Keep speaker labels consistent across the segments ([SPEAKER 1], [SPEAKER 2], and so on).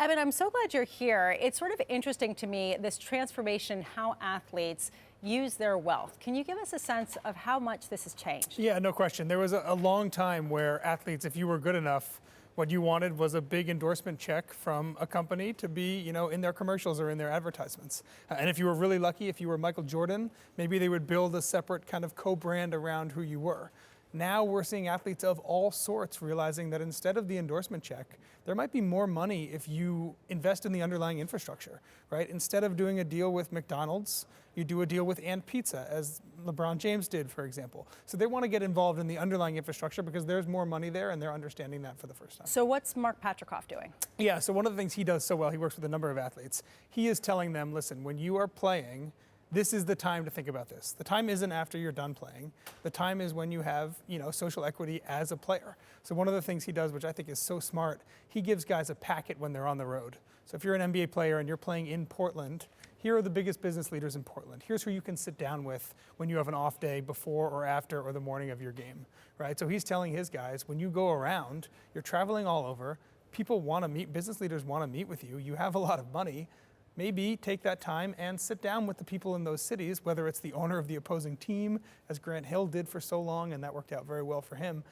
[SPEAKER 1] Eben, I'm so glad you're here. It's sort of interesting to me, this transformation, how athletes use their wealth. Can you give us a sense of how much this has changed?
[SPEAKER 2] Yeah, no question. There was a long time where athletes, if you were good enough, what you wanted was a big endorsement check from a company to be, in their commercials or in their advertisements. And if you were really lucky, if you were Michael Jordan, maybe they would build a separate kind of co-brand around who you were. Now we're seeing athletes of all sorts realizing that instead of the endorsement check, there might be more money if you invest in the underlying infrastructure, right? Instead of doing a deal with McDonald's, you do a deal with Ant Pizza, as LeBron James did, for example. So they want to get involved in the underlying infrastructure because there's more money there and they're understanding that for the first time.
[SPEAKER 1] So what's Mark Patricof doing?
[SPEAKER 2] Yeah, so one of the things he does so well, he works with a number of athletes. He is telling them, listen, when you are playing, this is the time to think about this. The time isn't after you're done playing. The time is when you have, social equity as a player. So one of the things he does, which I think is so smart, he gives guys a packet when they're on the road. So if you're an NBA player and you're playing in Portland, here are the biggest business leaders in Portland. Here's who you can sit down with when you have an off day before or after or the morning of your game, right? So he's telling his guys, when you go around, you're traveling all over, people want to meet, business leaders want to meet with you, you have a lot of money. Maybe take that time and sit down with the people in those cities, whether it's the owner of the opposing team, as Grant Hill did for so long, and that worked out very well for him.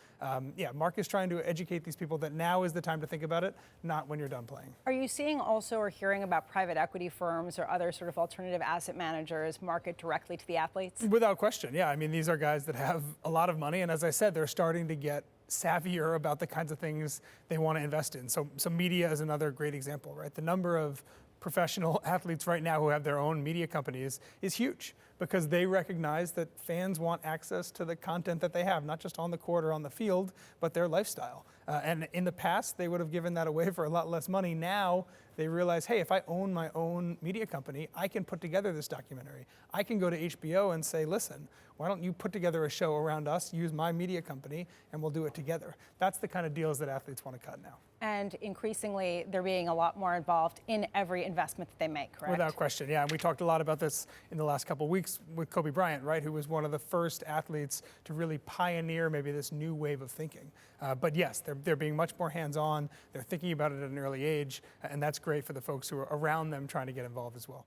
[SPEAKER 2] Mark is trying to educate these people that now is the time to think about it, not when you're done playing.
[SPEAKER 1] Are you seeing also or hearing about private equity firms or other sort of alternative asset managers market directly to the athletes?
[SPEAKER 2] Without question, yeah. I mean, these are guys that have a lot of money, and as I said, they're starting to get savvier about the kinds of things they want to invest in. So media is another great example, right? The number of professional athletes right now who have their own media companies is huge because they recognize that fans want access to the content that they have, not just on the court or on the field, but their lifestyle. And in the past, they would have given that away for a lot less money. Now they realize, hey, if I own my own media company, I can put together this documentary. I can go to HBO and say, listen, why don't you put together a show around us, use my media company, and we'll do it together. That's the kind of deals that athletes want to cut now.
[SPEAKER 1] And increasingly, they're being a lot more involved in every investment that they make, correct?
[SPEAKER 2] Without question, yeah. And we talked a lot about this in the last couple of weeks with Kobe Bryant, right, who was one of the first athletes to really pioneer maybe this new wave of thinking. But yes, they're being much more hands-on. They're thinking about it at an early age, and that's great for the folks who are around them trying to get involved as well.